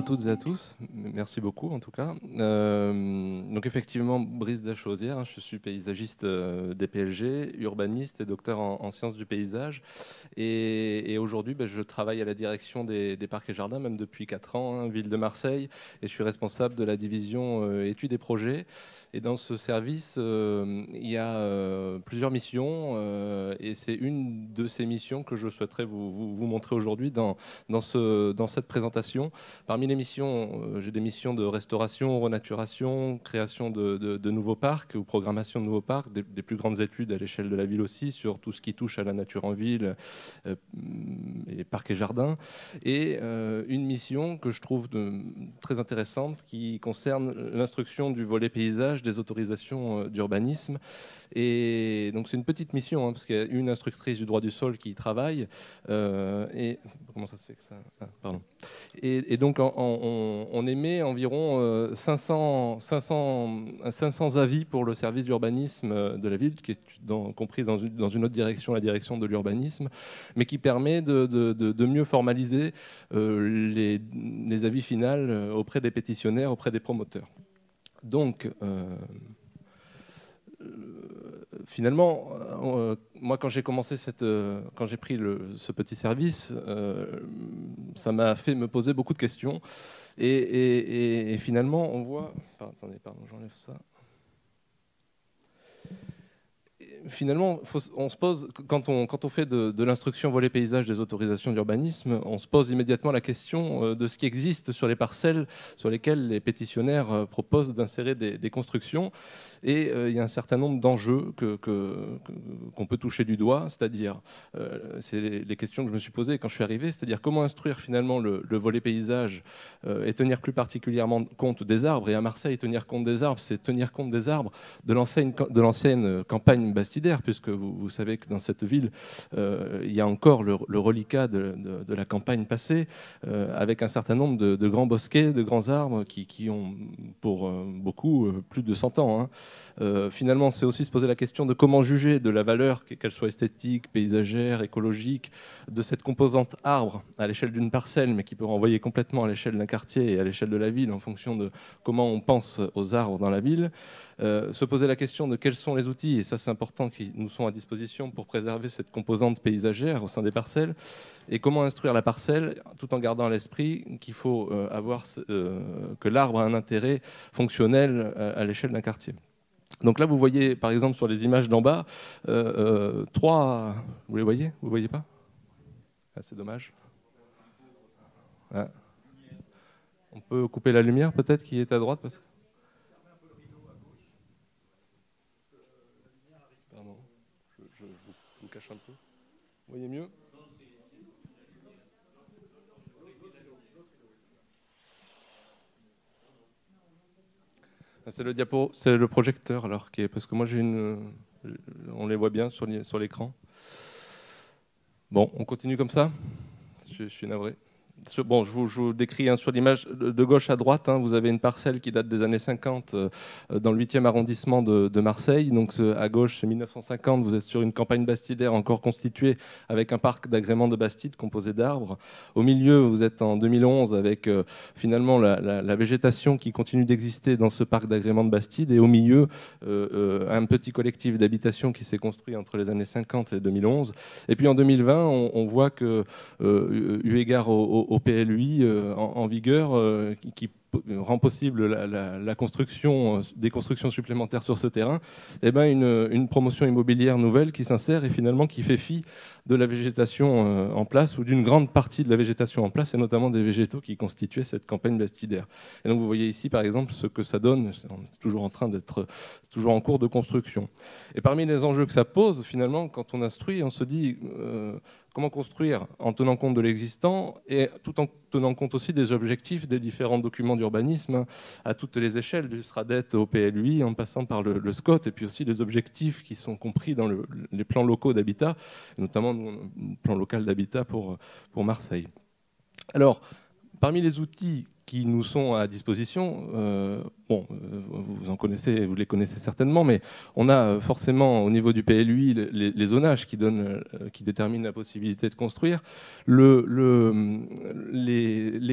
toutes et à tous. Merci beaucoup en tout cas. Donc effectivement, Brice Dachauzière, je suis paysagiste DPLG, urbaniste et docteur en sciences du paysage. Et aujourd'hui, je travaille à la direction des parcs et jardins, même depuis 4 ans, ville de Marseille. Et je suis responsable de la division études et projets. Et dans ce service, il y a plusieurs missions. Et c'est une de ces missions que je souhaiterais vous montrer aujourd'hui dans cette présentation. Parmi les missions, j'ai des missions de restauration, renaturation, création de nouveaux parcs ou programmation de nouveaux parcs, des plus grandes études à l'échelle de la ville aussi sur tout ce qui touche à la nature en ville, et parcs et jardins. Et une mission que je trouve très intéressante qui concerne l'instruction du volet paysage des autorisations d'urbanisme. Et donc c'est une petite mission, parce qu'il y a une instructrice du droit du sol qui y travaille. Et comment ça se fait que ça... Ah, pardon. Et donc on émet environ 500 avis pour le service d'urbanisme de la ville, qui est compris dans une autre direction, la direction de l'urbanisme, mais qui permet de mieux formaliser les avis finaux auprès des pétitionnaires, auprès des promoteurs. Donc, finalement, moi, quand j'ai commencé quand j'ai pris ce petit service, ça m'a fait me poser beaucoup de questions. Et finalement, on voit... Attendez, pardon, j'enlève ça. Finalement, on se pose, quand on fait de l'instruction volet paysage des autorisations d'urbanisme, on se pose immédiatement la question de ce qui existe sur les parcelles sur lesquelles les pétitionnaires proposent d'insérer des constructions. Et il y a un certain nombre d'enjeux qu'on peut toucher du doigt, c'est-à-dire, c'est les questions que je me suis posées quand je suis arrivé, c'est-à-dire comment instruire finalement le volet paysage et tenir plus particulièrement compte des arbres. Et à Marseille, tenir compte des arbres, c'est tenir compte des arbres de l'ancienne campagne bastidaire, puisque vous savez que dans cette ville, il y a encore le reliquat de la campagne passée, avec un certain nombre de grands bosquets, de grands arbres qui ont pour beaucoup plus de 100 ans. Finalement, c'est aussi se poser la question de comment juger de la valeur, qu'elle soit esthétique, paysagère, écologique, de cette composante arbre à l'échelle d'une parcelle, mais qui peut renvoyer complètement à l'échelle d'un quartier et à l'échelle de la ville en fonction de comment on pense aux arbres dans la ville. Se poser la question de quels sont les outils, et ça c'est important, qui nous sont à disposition pour préserver cette composante paysagère au sein des parcelles, et comment instruire la parcelle tout en gardant à l'esprit qu'il faut que l'arbre a un intérêt fonctionnel à l'échelle d'un quartier. Donc là, vous voyez, par exemple, sur les images d'en bas, trois... Vous les voyez? Vous ne voyez pas? Ah, c'est dommage. Ah. On peut couper la lumière, peut-être, qui est à droite parce que... Pardon, je vous cache un peu. Vous voyez mieux? C'est le diapo, c'est le projecteur alors, parce que moi j'ai on les voit bien sur l'écran. Bon, on continue comme ça. Je suis navré. Bon, je vous décris sur l'image de gauche à droite, vous avez une parcelle qui date des années 50 dans le 8e arrondissement de Marseille. Donc à gauche, c'est 1950, vous êtes sur une campagne bastidaire encore constituée avec un parc d'agrément de Bastide composé d'arbres. Au milieu, vous êtes en 2011 avec finalement la végétation qui continue d'exister dans ce parc d'agrément de Bastide. Et au milieu, un petit collectif d'habitation qui s'est construit entre les années 50 et 2011. Et puis en 2020, on voit que, eu égard au PLUI en vigueur, qui rend possible la construction, des constructions supplémentaires sur ce terrain, et une promotion immobilière nouvelle qui s'insère et finalement qui fait fi de la végétation en place, ou d'une grande partie de la végétation en place, et notamment des végétaux qui constituaient cette campagne bastidaire. Et donc vous voyez ici par exemple ce que ça donne, c'est toujours c'est toujours en cours de construction. Et parmi les enjeux que ça pose, finalement, quand on instruit, on se dit comment construire en tenant compte de l'existant et tout en tenant compte aussi des objectifs des différents documents d'urbanisme à toutes les échelles, du SRADET au PLUI, en passant par le SCOT, et puis aussi les objectifs qui sont compris dans les plans locaux d'habitat, notamment le plan local d'habitat pour Marseille. Alors, parmi les outils qui nous sont à disposition, vous les connaissez certainement, mais on a forcément au niveau du PLUI les zonages qui déterminent la possibilité de construire, les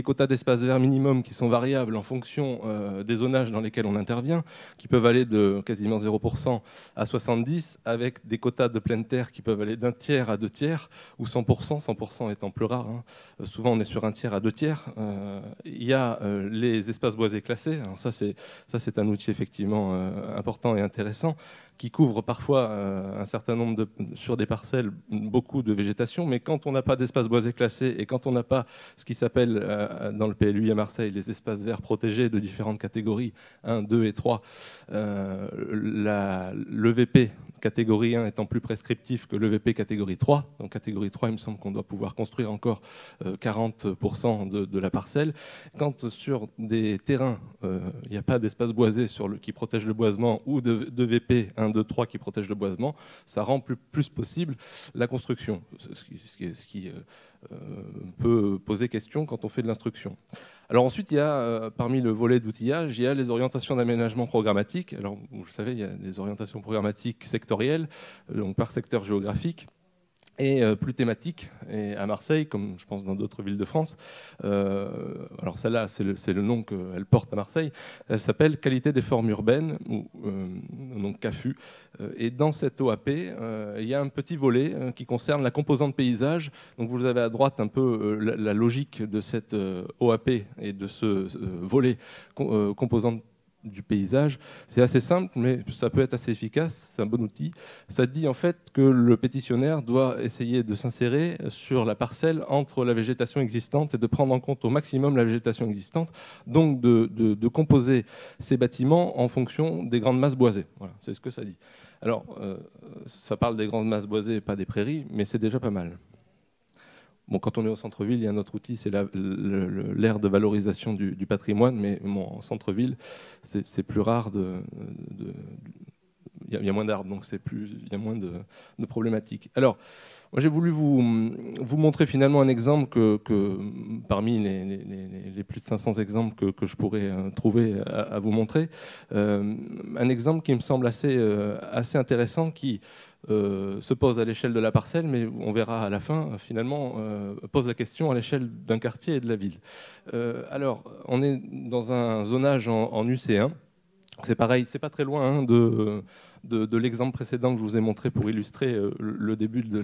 quotas d'espace vert minimum qui sont variables en fonction des zonages dans lesquels on intervient, qui peuvent aller de quasiment 0% à 70%, avec des quotas de pleine terre qui peuvent aller d'un tiers à 2 tiers, ou 100%, 100% étant plus rare. Souvent on est sur un tiers à 2 tiers. Il y a les espaces boisés classés. Alors ça c'est un outil effectivement important et intéressant qui couvre parfois un certain nombre sur des parcelles beaucoup de végétation, mais quand on n'a pas d'espace boisé classé et quand on n'a pas ce qui s'appelle dans le PLUI à Marseille les espaces verts protégés de différentes catégories 1, 2 et 3, l'EVP catégorie 1 étant plus prescriptif que l'EVP catégorie 3. Donc catégorie 3, il me semble qu'on doit pouvoir construire encore 40% de la parcelle. Quand sur des terrains, il n'y a pas d'espace boisé qui protège le boisement ou d'EVP 1, 2, 3 qui protège le boisement, ça rend plus possible la construction, ce qui peut poser question quand on fait de l'instruction. Alors ensuite, il y a, parmi le volet d'outillage, il y a les orientations d'aménagement programmatique. Alors, vous le savez, il y a des orientations programmatiques sectorielles, donc par secteur géographique, et plus thématiques. Et à Marseille, comme je pense dans d'autres villes de France, alors celle-là, c'est le nom qu'elle porte à Marseille, elle s'appelle Qualité des formes urbaines, ou donc CAFU. Et dans cette OAP, il y a un petit volet qui concerne la composante paysage. Donc vous avez à droite un peu la logique de cette OAP et de ce volet composante du paysage. C'est assez simple, mais ça peut être assez efficace, c'est un bon outil. Ça dit en fait que le pétitionnaire doit essayer de s'insérer sur la parcelle entre la végétation existante et de prendre en compte au maximum la végétation existante, donc de composer ces bâtiments en fonction des grandes masses boisées. Voilà, c'est ce que ça dit. Alors, ça parle des grandes masses boisées et pas des prairies, mais c'est déjà pas mal. Bon, quand on est au centre-ville, il y a un autre outil, c'est l'aire de valorisation du patrimoine, mais bon, en centre-ville, c'est plus rare il y a moins d'arbres, donc il y a moins de problématiques. Alors, moi j'ai voulu vous montrer finalement un exemple que parmi les plus de 500 exemples que je pourrais trouver à vous montrer, un exemple qui me semble assez intéressant, qui se pose à l'échelle de la parcelle, mais on verra à la fin, finalement, pose la question à l'échelle d'un quartier et de la ville. Alors, on est dans un zonage en UC1. C'est pareil, c'est pas très loin de l'exemple précédent que je vous ai montré pour illustrer le début de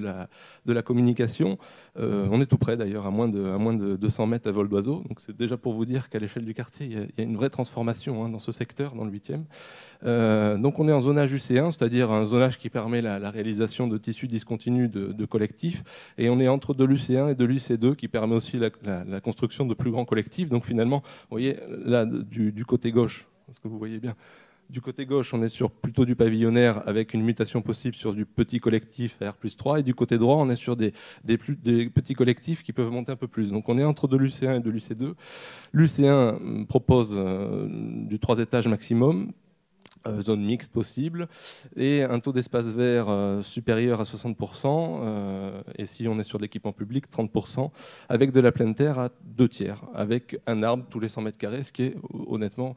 la communication. On est tout près d'ailleurs, à moins de 200 mètres à vol d'oiseau. Donc c'est déjà pour vous dire qu'à l'échelle du quartier, il y a une vraie transformation dans ce secteur, dans le 8e. Donc on est en zonage UC1, c'est-à-dire un zonage qui permet la réalisation de tissus discontinus de collectifs. Et on est entre de l'UC1 et de l'UC2 qui permet aussi la construction de plus grands collectifs. Donc finalement, vous voyez, là, du côté gauche, est-ce que vous voyez bien ? Du côté gauche, on est sur plutôt du pavillonnaire avec une mutation possible sur du petit collectif R+3. Et du côté droit, on est sur des petits collectifs qui peuvent monter un peu plus. Donc on est entre de l'UC1 et de l'UC2. L'UC1 propose du 3 étages maximum, zone mixte possible, et un taux d'espace vert supérieur à 60%, et si on est sur l'équipement public, 30%, avec de la pleine terre à 2 tiers, avec un arbre tous les 100 mètres carrés, ce qui est honnêtement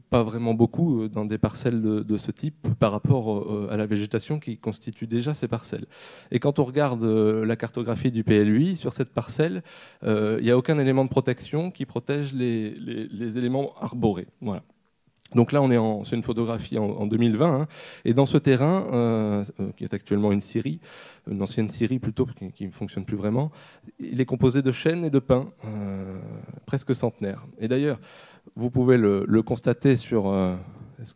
pas vraiment beaucoup dans des parcelles de ce type par rapport à la végétation qui constitue déjà ces parcelles. Et quand on regarde la cartographie du PLUI, sur cette parcelle, il n'y a aucun élément de protection qui protège les éléments arborés. Voilà. Donc là, c'est une photographie en 2020, et dans ce terrain, qui est actuellement une scierie, une ancienne scierie plutôt, qui ne fonctionne plus vraiment, il est composé de chênes et de pins, presque centenaires. Et d'ailleurs, vous pouvez le constater sur...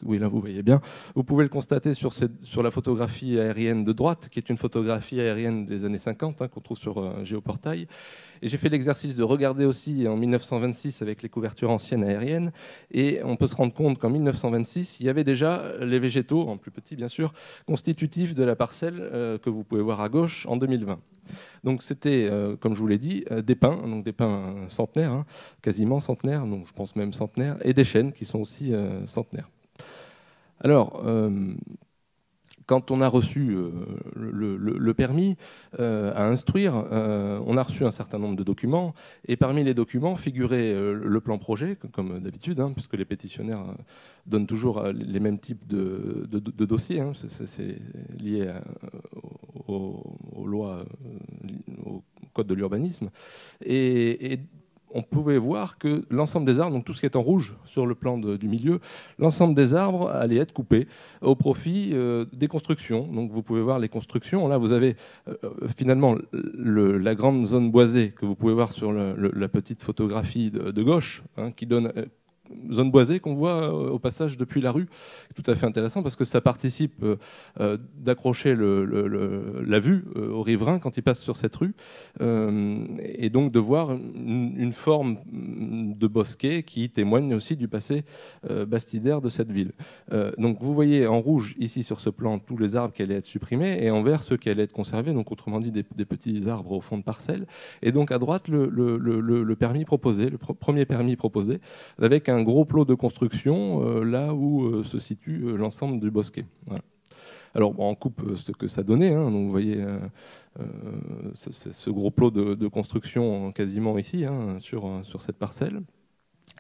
oui, là, vous voyez bien. Vous pouvez le constater sur la photographie aérienne de droite, qui est une photographie aérienne des années 50, qu'on trouve sur Géoportail. Et j'ai fait l'exercice de regarder aussi en 1926 avec les couvertures anciennes aériennes. Et on peut se rendre compte qu'en 1926, il y avait déjà les végétaux, en plus petit bien sûr, constitutifs de la parcelle que vous pouvez voir à gauche en 2020. Donc c'était, comme je vous l'ai dit, des pins, donc des pins centenaires, quasiment centenaires, donc je pense même centenaires, et des chênes qui sont aussi centenaires. Alors, quand on a reçu le permis à instruire, on a reçu un certain nombre de documents, et parmi les documents figurait le plan projet, comme d'habitude, hein, puisque les pétitionnaires donnent toujours les mêmes types de dossiers, hein, c'est lié aux lois, au code de l'urbanisme, et on pouvait voir que l'ensemble des arbres, donc tout ce qui est en rouge sur le plan du milieu, l'ensemble des arbres allait être coupé au profit des constructions. Donc vous pouvez voir les constructions. Là, vous avez finalement la grande zone boisée que vous pouvez voir sur la petite photographie de gauche, hein, qui donne zone boisée qu'on voit au passage depuis la rue. Tout à fait intéressant parce que ça participe d'accrocher la vue aux riverains quand ils passent sur cette rue, et donc de voir une forme de bosquet qui témoigne aussi du passé bastidaire de cette ville. Donc vous voyez en rouge ici sur ce plan tous les arbres qui allaient être supprimés, et en vert ceux qui allaient être conservés, donc autrement dit des petits arbres au fond de parcelles, et donc à droite le permis proposé, le premier permis proposé, avec un gros plot de construction là où se situe l'ensemble du bosquet. Voilà. Alors on coupe ce que ça donnait, hein, donc vous voyez ce gros plot de construction quasiment ici, hein, sur cette parcelle.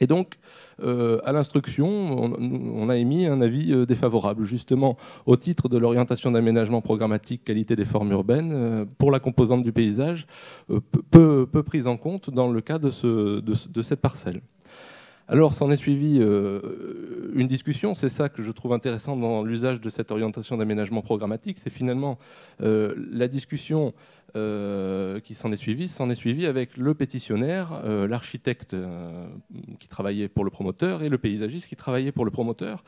Et donc, à l'instruction, on a émis un avis défavorable, justement au titre de l'orientation d'aménagement programmatique qualité des formes urbaines, pour la composante du paysage, peu prise en compte dans le cas de cette parcelle. Alors, s'en est suivi une discussion, c'est ça que je trouve intéressant dans l'usage de cette orientation d'aménagement programmatique, c'est finalement la discussion qui s'en est suivie avec le pétitionnaire, l'architecte qui travaillait pour le promoteur et le paysagiste qui travaillait pour le promoteur.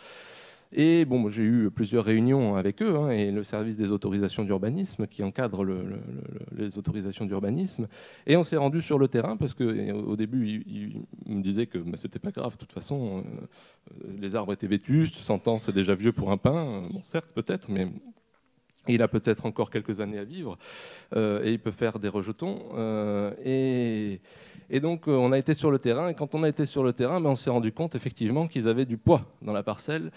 Et bon, j'ai eu plusieurs réunions avec eux, hein, et le service des autorisations d'urbanisme qui encadre les autorisations d'urbanisme. Et on s'est rendu sur le terrain parce qu'au début, ils me disaient que bah, c'était pas grave, de toute façon, les arbres étaient vétustes, 100 ans c'est déjà vieux pour un pin. Bon, certes, peut-être, mais il a peut-être encore quelques années à vivre, et il peut faire des rejetons. Et donc, on a été sur le terrain, et quand on a été sur le terrain, on s'est rendu compte effectivement qu'ils avaient du poids dans la parcelle,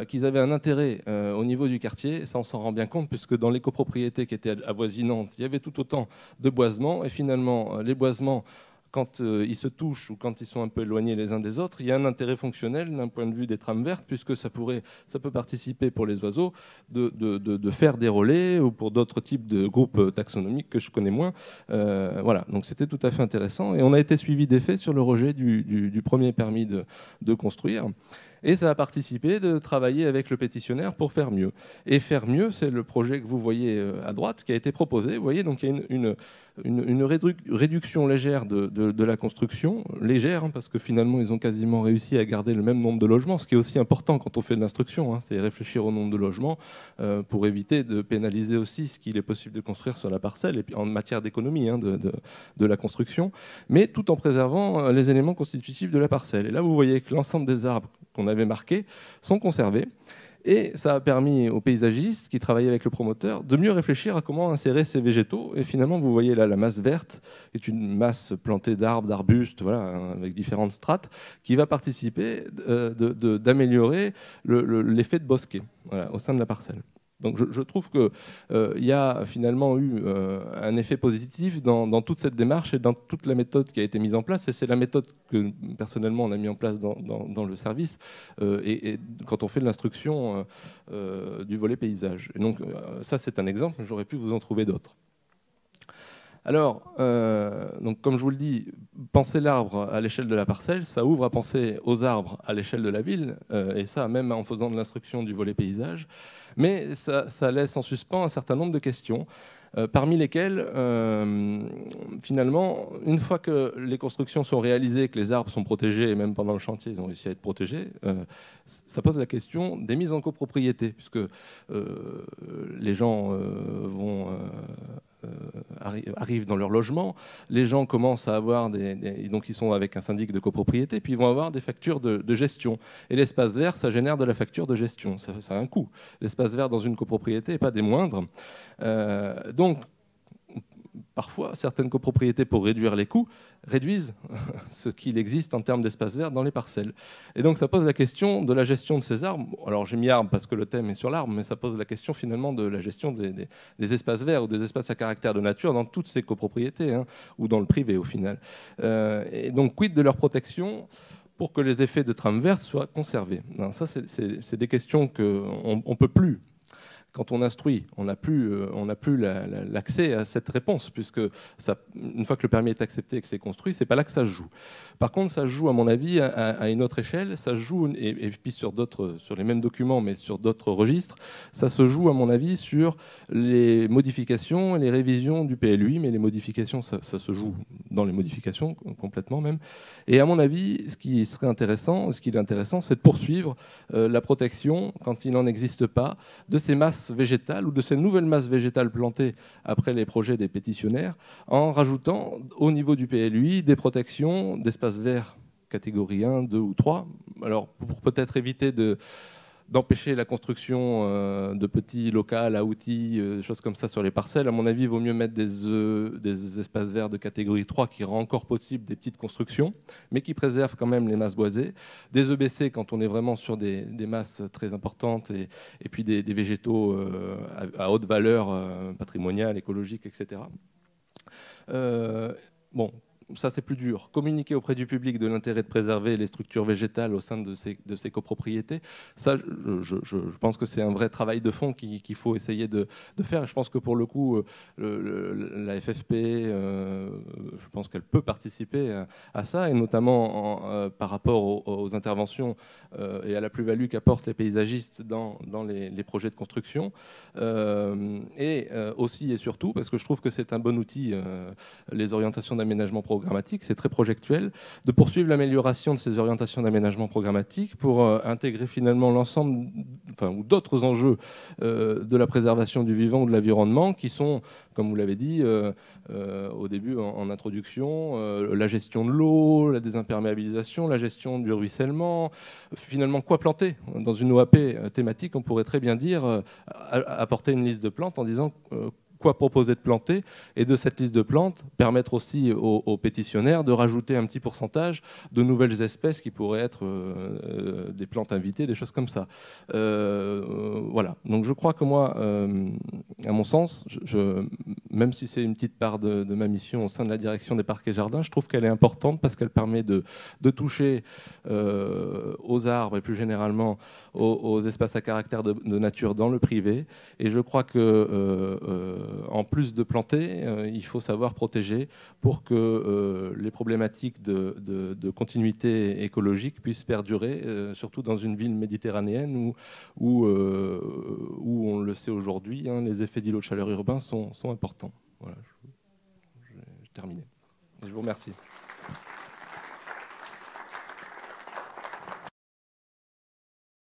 qu'ils avaient un intérêt au niveau du quartier. Et ça, on s'en rend bien compte, puisque dans les copropriétés qui étaient avoisinantes, il y avait tout autant de boisements, et finalement, les boisements, quand ils se touchent ou quand ils sont un peu éloignés les uns des autres, il y a un intérêt fonctionnel d'un point de vue des trames vertes, puisque ça peut participer pour les oiseaux de faire des relais, ou pour d'autres types de groupes taxonomiques que je connais moins. Voilà, donc c'était tout à fait intéressant. Et on a été suivi des faits sur le rejet du premier permis de construire. Et ça a participé de travailler avec le pétitionnaire pour faire mieux. Et faire mieux, c'est le projet que vous voyez à droite qui a été proposé. Vous voyez, donc il y a une réduction légère de la construction, légère, hein, parce que finalement ils ont quasiment réussi à garder le même nombre de logements, ce qui est aussi important quand on fait de l'instruction, hein, c'est réfléchir au nombre de logements pour éviter de pénaliser aussi ce qu'il est possible de construire sur la parcelle, et puis en matière d'économie, hein, de la construction, mais tout en préservant les éléments constitutifs de la parcelle. Et là vous voyez que l'ensemble des arbres qu'on avait marqués sont conservés. Et ça a permis aux paysagistes qui travaillaient avec le promoteur de mieux réfléchir à comment insérer ces végétaux. Et finalement, vous voyez là, la masse verte est une masse plantée d'arbres, d'arbustes, voilà, avec différentes strates, qui va participer d'améliorer l'effet de bosquet, voilà, au sein de la parcelle. Donc je trouve qu'il y a finalement eu un effet positif dans toute cette démarche et dans toute la méthode qui a été mise en place. Et c'est la méthode que personnellement on a mis en place dans le service et quand on fait de l'instruction du volet paysage. Et donc ça c'est un exemple, j'aurais pu vous en trouver d'autres. Alors, donc comme je vous le dis, penser l'arbre à l'échelle de la parcelle, ça ouvre à penser aux arbres à l'échelle de la ville, et ça même en faisant de l'instruction du volet paysage. Mais ça laisse en suspens un certain nombre de questions, parmi lesquelles, finalement, une fois que les constructions sont réalisées, que les arbres sont protégés, et même pendant le chantier, ils ont réussi à être protégés, ça pose la question des mises en copropriété, puisque les gens arrivent dans leur logement, les gens commencent à avoir donc ils sont avec un syndic de copropriété, puis ils vont avoir des factures de gestion. Et l'espace vert, ça génère de la facture de gestion. Ça a un coût. L'espace vert dans une copropriété n'est pas des moindres. Donc, parfois, certaines copropriétés, pour réduire les coûts, réduisent ce qu'il existe en termes d'espace vert dans les parcelles. Et donc ça pose la question de la gestion de ces arbres. Alors j'ai mis arbre parce que le thème est sur l'arbre, mais ça pose la question finalement de la gestion des espaces verts ou des espaces à caractère de nature dans toutes ces copropriétés, hein, ou dans le privé au final. Et donc quid de leur protection pour que les effets de trame verte soient conservés? Alors, ça, c'est des questions qu'on ne peut plus. Quand on instruit, on n'a plus l'accès à cette réponse, puisque ça, une fois que le permis est accepté et que c'est construit, c'est pas là que ça se joue. Par contre, ça se joue, à mon avis, à une autre échelle. Ça se joue, et puis sur les mêmes documents, mais sur d'autres registres, ça se joue, à mon avis, sur les modifications et les révisions du PLUI, mais les modifications, ça se joue dans les modifications, complètement même. Et à mon avis, ce qui est intéressant, c'est de poursuivre la protection, quand il n'en existe pas, de ces masses végétales ou de ces nouvelles masses végétales plantées après les projets des pétitionnaires, en rajoutant au niveau du PLUI des protections d'espaces verts catégorie 1, 2 ou 3. Alors pour peut-être éviter d'empêcher la construction de petits locals à outils, choses comme ça sur les parcelles. À mon avis, il vaut mieux mettre des espaces verts de catégorie 3 qui rend encore possible des petites constructions, mais qui préservent quand même les masses boisées. Des EBC quand on est vraiment sur des masses très importantes, et puis des végétaux à haute valeur patrimoniale, écologique, etc. Bon, ça c'est plus dur. Communiquer auprès du public de l'intérêt de préserver les structures végétales au sein de ces copropriétés, ça je pense que c'est un vrai travail de fond qu'il faut essayer de faire. Et je pense que pour le coup, la FFP, je pense qu'elle peut participer à ça, et notamment par rapport aux interventions et à la plus-value qu'apportent les paysagistes dans les projets de construction. Et aussi et surtout, parce que je trouve que c'est un bon outil, les orientations d'aménagement programmatique, c'est très projectuel, de poursuivre l'amélioration de ces orientations d'aménagement programmatique pour intégrer finalement l'ensemble, ou d'autres enjeux de la préservation du vivant ou de l'environnement, qui sont, comme vous l'avez dit au début en introduction, la gestion de l'eau, la désimperméabilisation, la gestion du ruissellement. Finalement, quoi planter? Dans une OAP thématique, on pourrait très bien dire, apporter une liste de plantes en disant quoi proposer de planter, et de cette liste de plantes, permettre aussi aux pétitionnaires de rajouter un petit pourcentage de nouvelles espèces qui pourraient être des plantes invitées, des choses comme ça. Voilà. Donc je crois que moi, à mon sens, même si c'est une petite part de ma mission au sein de la direction des parcs et jardins, je trouve qu'elle est importante parce qu'elle permet de toucher aux arbres et plus généralement aux espaces à caractère de nature dans le privé. Et je crois que en plus de planter, il faut savoir protéger pour que les problématiques de continuité écologique puissent perdurer, surtout dans une ville méditerranéenne où on le sait aujourd'hui, hein, les effets d'îlots de chaleur urbains sont importants. Voilà, j'ai terminé. Et je vous remercie.